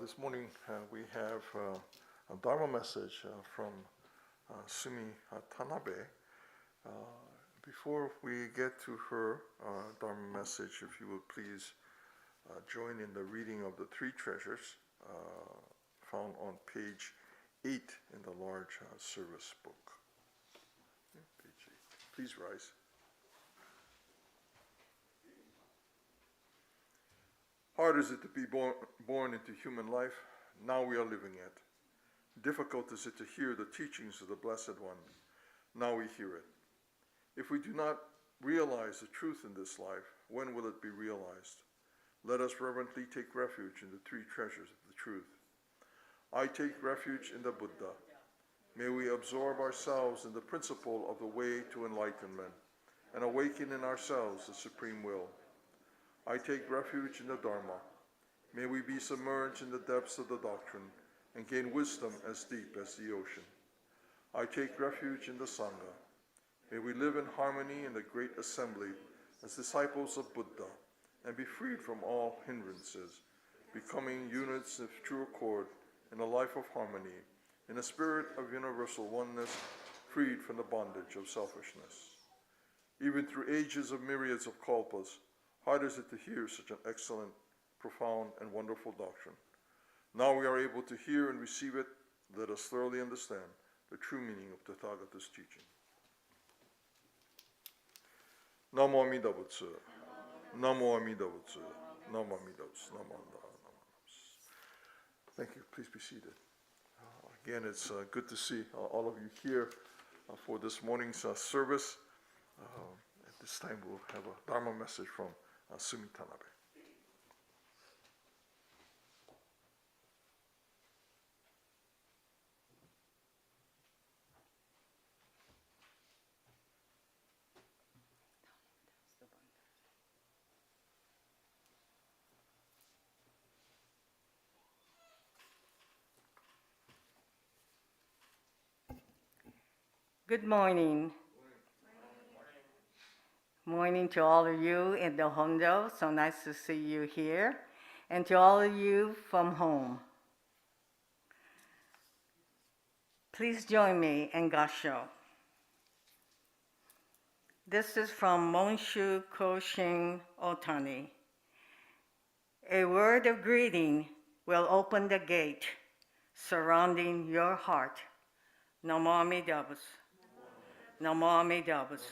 This morning we have a Dharma message from Sumi Tanabe. Before we get to her Dharma message, if you would please join in the reading of the three treasures found on page 8 in the large service book. Page 8. Please rise. Hard is it to be born into human life. Now we are living it. Difficult is it to hear the teachings of the Blessed One. Now we hear it. If we do not realize the truth in this life, when will it be realized? Let us reverently take refuge in the three treasures of the truth. I take refuge in the Buddha. May we absorb ourselves in the principle of the way to enlightenment and awaken in ourselves the supreme will. I take refuge in the Dharma. May we be submerged in the depths of the doctrine and gain wisdom as deep as the ocean. I take refuge in the Sangha. May we live in harmony in the great assembly as disciples of Buddha and be freed from all hindrances, becoming units of true accord in a life of harmony, in a spirit of universal oneness, freed from the bondage of selfishness. Even through ages of myriads of kalpas, hard is it to hear such an excellent, profound, and wonderful doctrine. Now we are able to hear and receive it. Let us thoroughly understand the true meaning of Tathagata's teaching. Namo Amida Butsu. Namo Amida Butsu. Namo Amida Butsu. Namo Amida Butsu. Thank you. Please be seated. Again, it's good to see all of you here for this morning's service. At this time, we'll have a Dharma message from Sumi Tanabe. Good morning. Morning to all of you in the Hondo. So nice to see you here. And to all of you from home. Please join me in Gassho. This is from Monshu Koshin Otani. A word of greeting will open the gate surrounding your heart. Namo Amida Butsu. Namo Amida Butsu.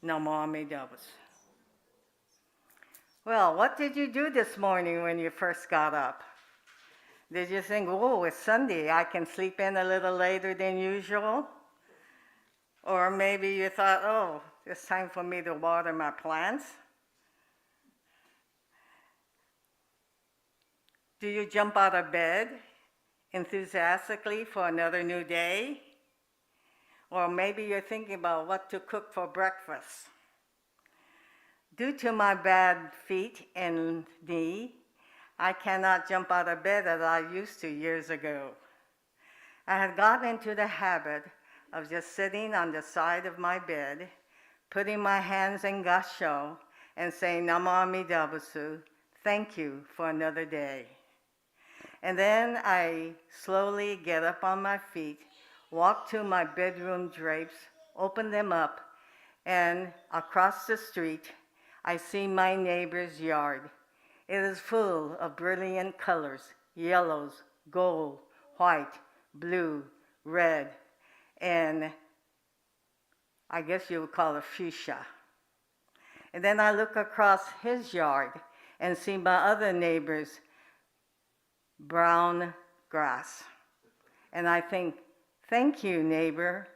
Namo Amida Butsu. Well, what did you do this morning when you first got up? Did you think, oh, it's Sunday, I can sleep in a little later than usual? Or maybe you thought, oh, it's time for me to water my plants? Do you jump out of bed enthusiastically for another new day? Or maybe you're thinking about what to cook for breakfast. Due to my bad feet and knee, I cannot jump out of bed as I used to years ago. I had gotten into the habit of just sitting on the side of my bed, putting my hands in Gassho and saying, Namo Amida Butsu, thank you for another day. And then I slowly get up on my feet, walk to my bedroom drapes, open them up, and across the street, I see my neighbor's yard. It is full of brilliant colors, yellows, gold, white, blue, red, and I guess you would call it fuchsia. And then I look across his yard and see my other neighbor's brown grass. And I think, thank you, neighbor,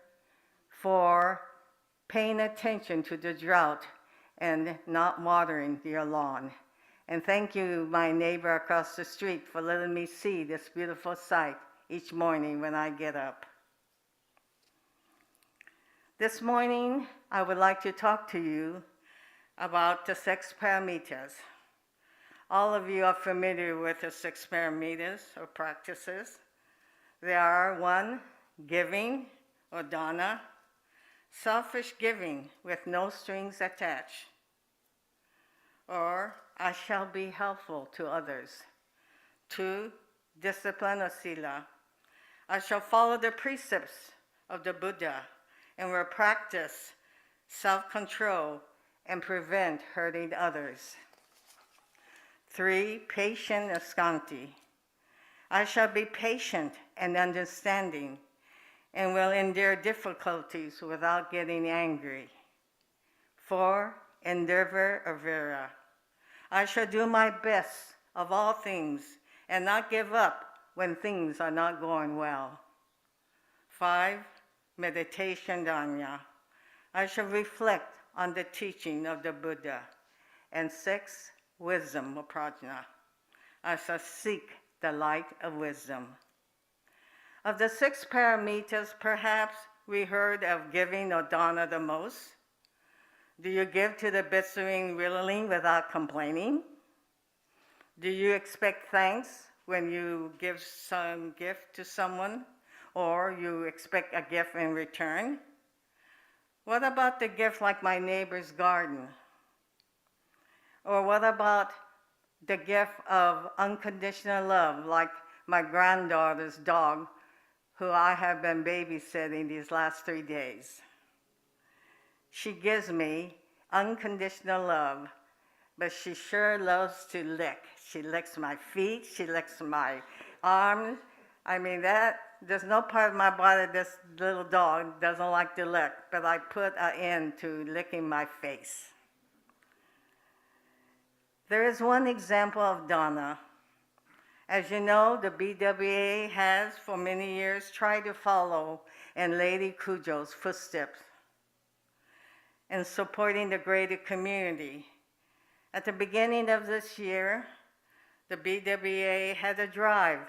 for paying attention to the drought and not watering your lawn. And thank you, my neighbor across the street, for letting me see this beautiful sight each morning when I get up. This morning, I would like to talk to you about the 6 paramitas. All of you are familiar with the 6 paramitas or practices. They are 1, giving or dana, selfish giving with no strings attached, or I shall be helpful to others. 2, discipline or sila. I shall follow the precepts of the Buddha and will practice self-control and prevent hurting others. 3, patient or skanti. I shall be patient and understanding and will endure difficulties without getting angry. 4, endeavor or vera. I shall do my best of all things and not give up when things are not going well. 5, meditation dharma. I shall reflect on the teaching of the Buddha. And 6, wisdom or prajna. I shall seek the light of wisdom. Of the 6 paramitas, perhaps we heard of giving or dana the most. Do you give to the Betsuin willingly without complaining? Do you expect thanks when you give some gift to someone, or you expect a gift in return? What about the gift like my neighbor's garden? Or what about the gift of unconditional love, like my granddaughter's dog, who I have been babysitting these last 3 days? She gives me unconditional love, but she sure loves to lick. She licks my feet, she licks my arms. I mean, there's no part of my body this little dog doesn't like to lick, but I put an end to licking my face. There is one example of dana. As you know, the BWA has for many years tried to follow in Lady Kujo's footsteps in supporting the greater community. At the beginning of this year, the BWA had a drive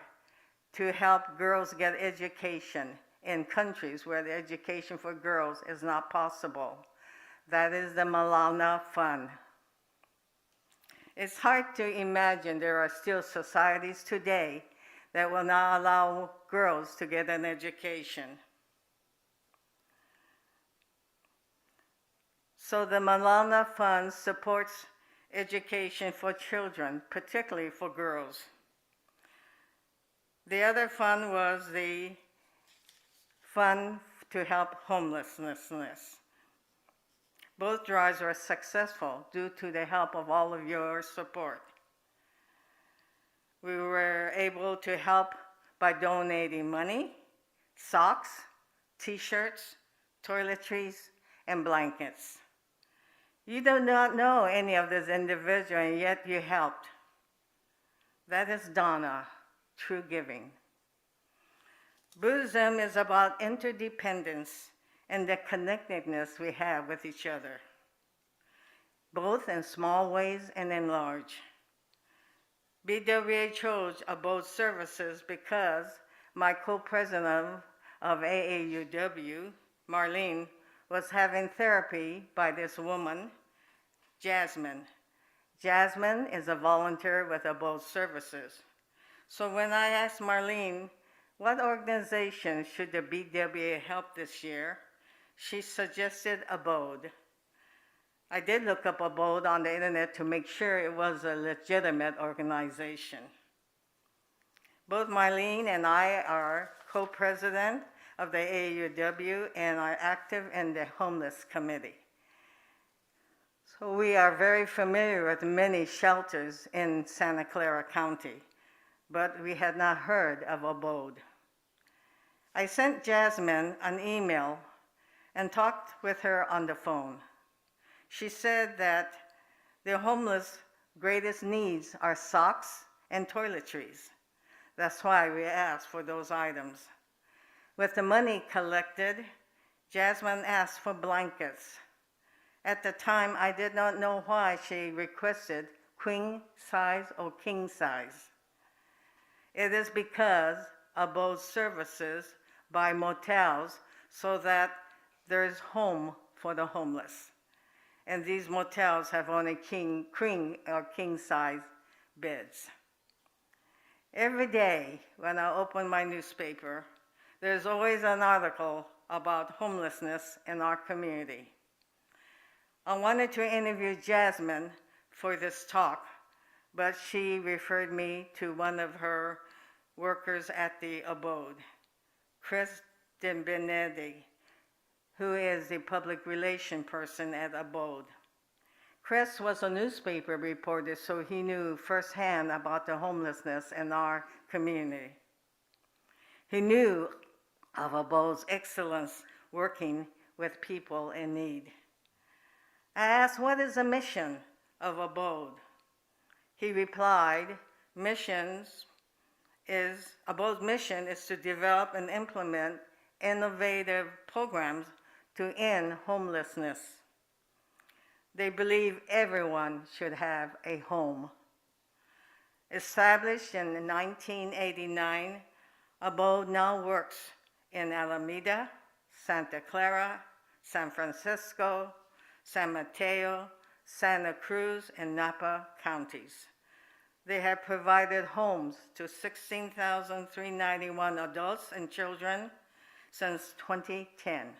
to help girls get education in countries where the education for girls is not possible. That is the Malana Fund. It's hard to imagine there are still societies today that will not allow girls to get an education. So the Malana Fund supports education for children, particularly for girls. The other fund was the fund to help homelessness. Both drives were successful due to the help of all of your support. We were able to help by donating money, socks, t-shirts, toiletries, and blankets. You do not know any of these individuals, and yet you helped. That is dana, true giving. Buddhism is about interdependence and the connectedness we have with each other, both in small ways and in large. BWA chose abode services because my co-president of AAUW, Marlene, was having therapy by this woman, Jasmine. Jasmine is a volunteer with abode services. So when I asked Marlene, what organization should the BWA help this year, she suggested abode. I did look up abode on the internet to make sure it was a legitimate organization. Both Marlene and I are co-president of the AAUW and are active in the homeless committee. So we are very familiar with many shelters in Santa Clara County, but we had not heard of abode. I sent Jasmine an email and talked with her on the phone. She said that the homeless greatest needs are socks and toiletries. That's why we asked for those items. With the money collected, Jasmine asked for blankets. At the time, I did not know why she requested queen size or king size. It is because abode services by motels so that there is home for the homeless. And these motels have only queen or king size beds. Every day when I open my newspaper, there's always an article about homelessness in our community. I wanted to interview Jasmine for this talk, but she referred me to one of her workers at the abode, Chris Dimbenetti, who is the public relation person at abode. Chris was a newspaper reporter, so he knew firsthand about the homelessness in our community. He knew of abode's excellence working with people in need. I asked, what is the mission of abode? He replied, abode's mission is to develop and implement innovative programs to end homelessness. They believe everyone should have a home. Established in 1989, abode now works in Alameda, Santa Clara, San Francisco, San Mateo, Santa Cruz, and Napa counties. They have provided homes to 16,391 adults and children since 2010.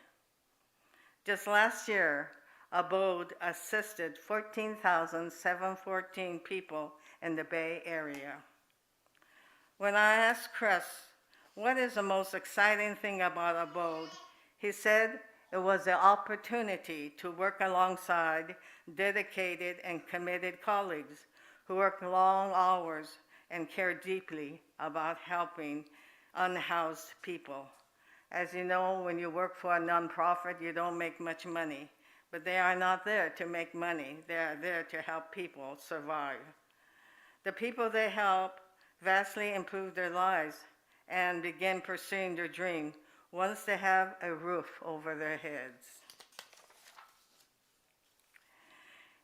Just last year, abode assisted 14,714 people in the Bay Area. When I asked Chris, what is the most exciting thing about abode, he said it was the opportunity to work alongside dedicated and committed colleagues who work long hours and care deeply about helping unhoused people. As you know, when you work for a nonprofit, you don't make much money, but they are not there to make money. They are there to help people survive. The people they help vastly improve their lives and begin pursuing their dream once they have a roof over their heads.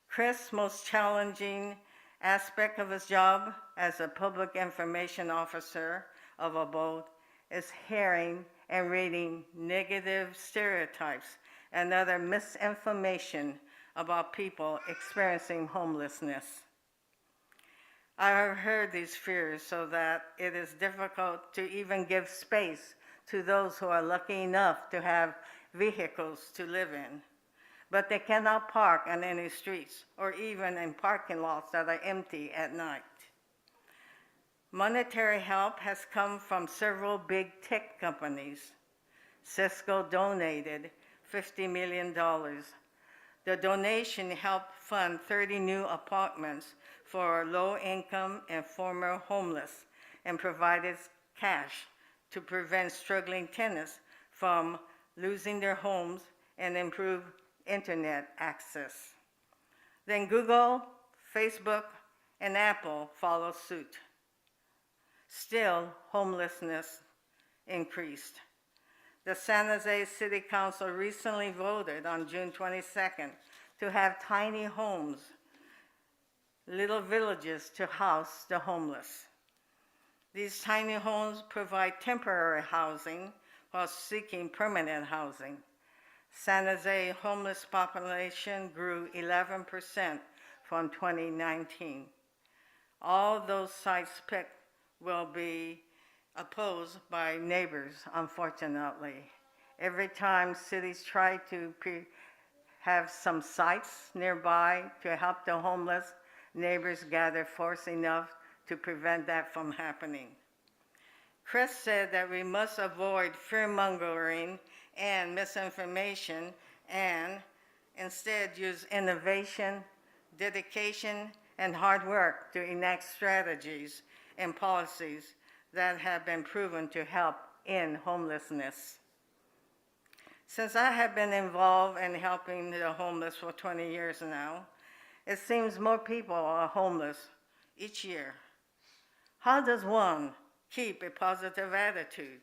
Chris' most challenging aspect of his job as a public information officer of abode is hearing and reading negative stereotypes and other misinformation about people experiencing homelessness. I have heard these fears so that it is difficult to even give space to those who are lucky enough to have vehicles to live in, but they cannot park on any streets or even in parking lots that are empty at night. Monetary help has come from several big tech companies. Cisco donated $50 million. The donation helped fund 30 new apartments for low-income and former homeless and provided cash to prevent struggling tenants from losing their homes and improve internet access. Then Google, Facebook, and Apple followed suit. Still, homelessness increased. The San Jose City Council recently voted on June 22nd to have tiny homes, little villages to house the homeless. These tiny homes provide temporary housing while seeking permanent housing. San Jose homeless population grew 11% from 2019. All those sites picked will be opposed by neighbors, unfortunately. Every time cities try to have some sites nearby to help the homeless, neighbors gather force enough to prevent that from happening. Chris said that we must avoid fear-mongering and misinformation and instead use innovation, dedication, and hard work to enact strategies and policies that have been proven to help end homelessness. Since I have been involved in helping the homeless for 20 years now, it seems more people are homeless each year. How does one keep a positive attitude?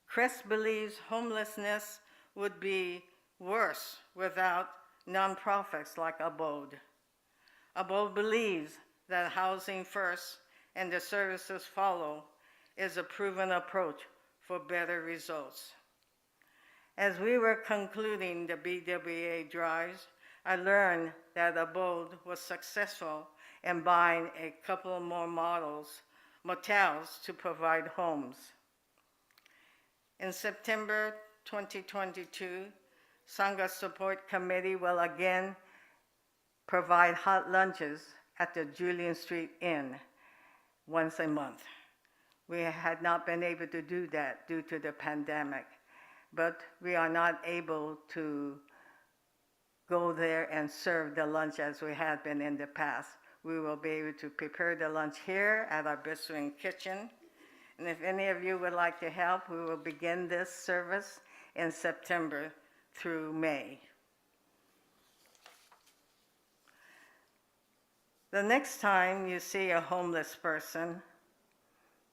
Chris believes homelessness would be worse without nonprofits like Abode. Abode believes that housing first and the services follow is a proven approach for better results. As we were concluding the BWA drives, I learned that Abode was successful in buying a couple more motels to provide homes. In September 2022, Sangha Support Committee will again provide hot lunches at the Julian Street Inn once a month. We had not been able to do that due to the pandemic, but we are not able to go there and serve the lunch as we had been in the past. We will be able to prepare the lunch here at our Betsuin kitchen. And if any of you would like to help, we will begin this service in September through May. The next time you see a homeless person,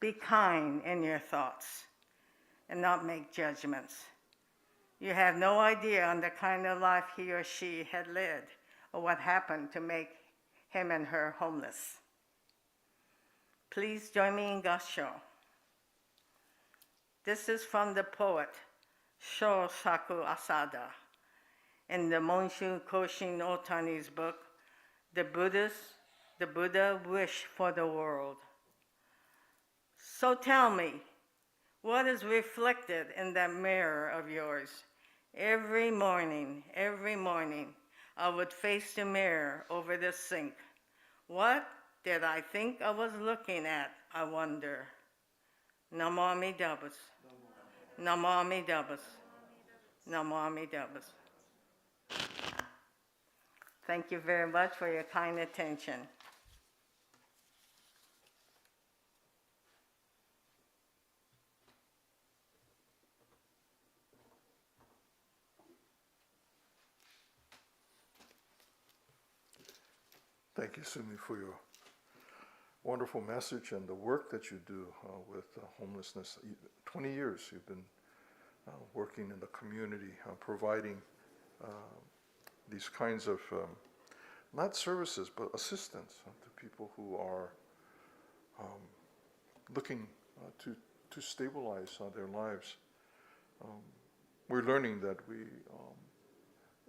be kind in your thoughts and not make judgments. You have no idea on the kind of life he or she had led or what happened to make him and her homeless. Please join me in Gassho. This is from the poet Shosaku Asada in the Monshu Koshin Otani's book, The Buddha Wish for the World. So tell me, what is reflected in that mirror of yours? Every morning, I would face the mirror over the sink. What did I think I was looking at, I wonder? Namo Amida. Namo Amida. Namo Amida. Thank you very much for your kind attention. Thank you, Sumi, for your wonderful message and the work that you do with homelessness. 20 years you've been working in the community, providing these kinds of, not services, but assistance to people who are looking to stabilize their lives. We're learning that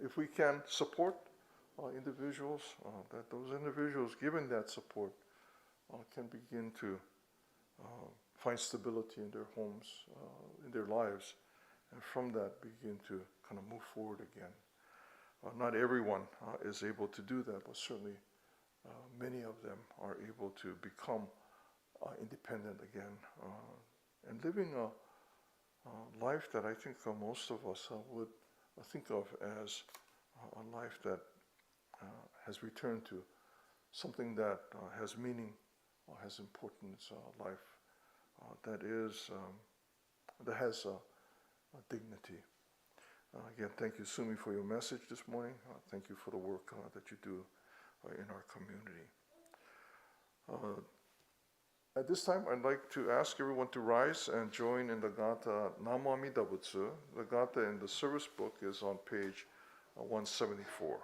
if we can support individuals, that those individuals, given that support, can begin to find stability in their homes, in their lives, and from that begin to kind of move forward again. Not everyone is able to do that, but certainly many of them are able to become independent again and living a life that I think most of us would think of as a life that has returned to something that has meaning, has importance, life that has dignity. Again, thank you, Sumi, for your message this morning. Thank you for the work that you do in our community. At this time, I'd like to ask everyone to rise and join in the Gatha Namo Amida Butsu. The Gatha in the service book is on page 174.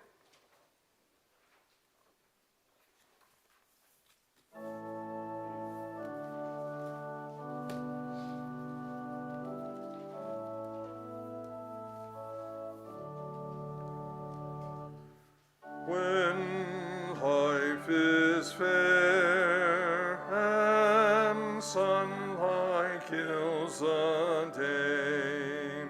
When life is fair and sunlight kills the day,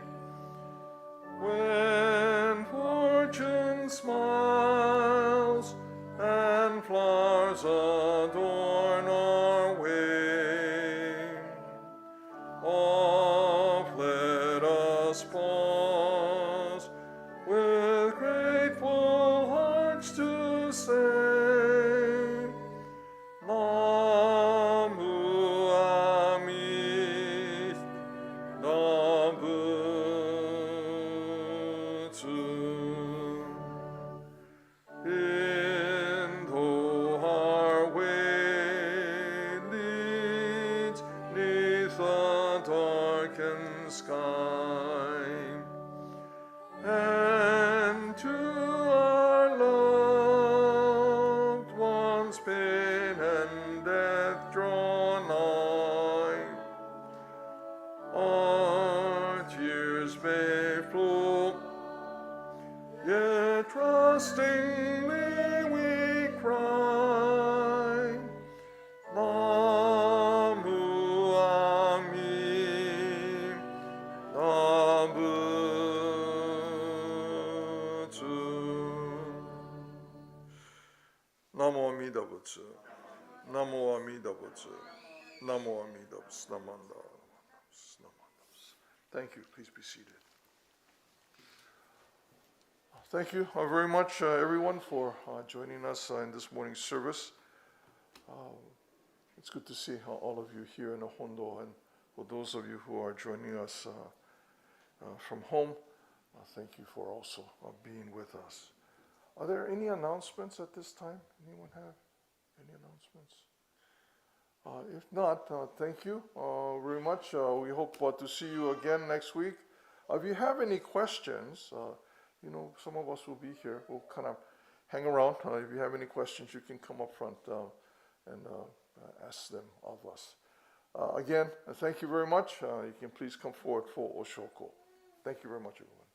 when fortune smiles and flowers adorn our way, oft let us pause with grateful hearts to say, Namo Amida Butsu. In though our way leads neath a darkened sky, and to our loved ones bid trustingly we cry. Namu Amida Butsu. Namo Amida Butsu. Namo Amida Butsu. Namo Amida Butsu. Namanda. Thank you. Please be seated. Thank you very much, everyone, for joining us in this morning's service. It's good to see all of you here in the Hondo, and for those of you who are joining us from home, thank you for also being with us. Are there any announcements at this time? Anyone have any announcements? If not, thank you very much. We hope to see you again next week. If you have any questions, some of us will be here. We'll kind of hang around. If you have any questions, you can come up front and ask them of us. Again, thank you very much. You can please come forward for Oshoko. Thank you very much, everyone.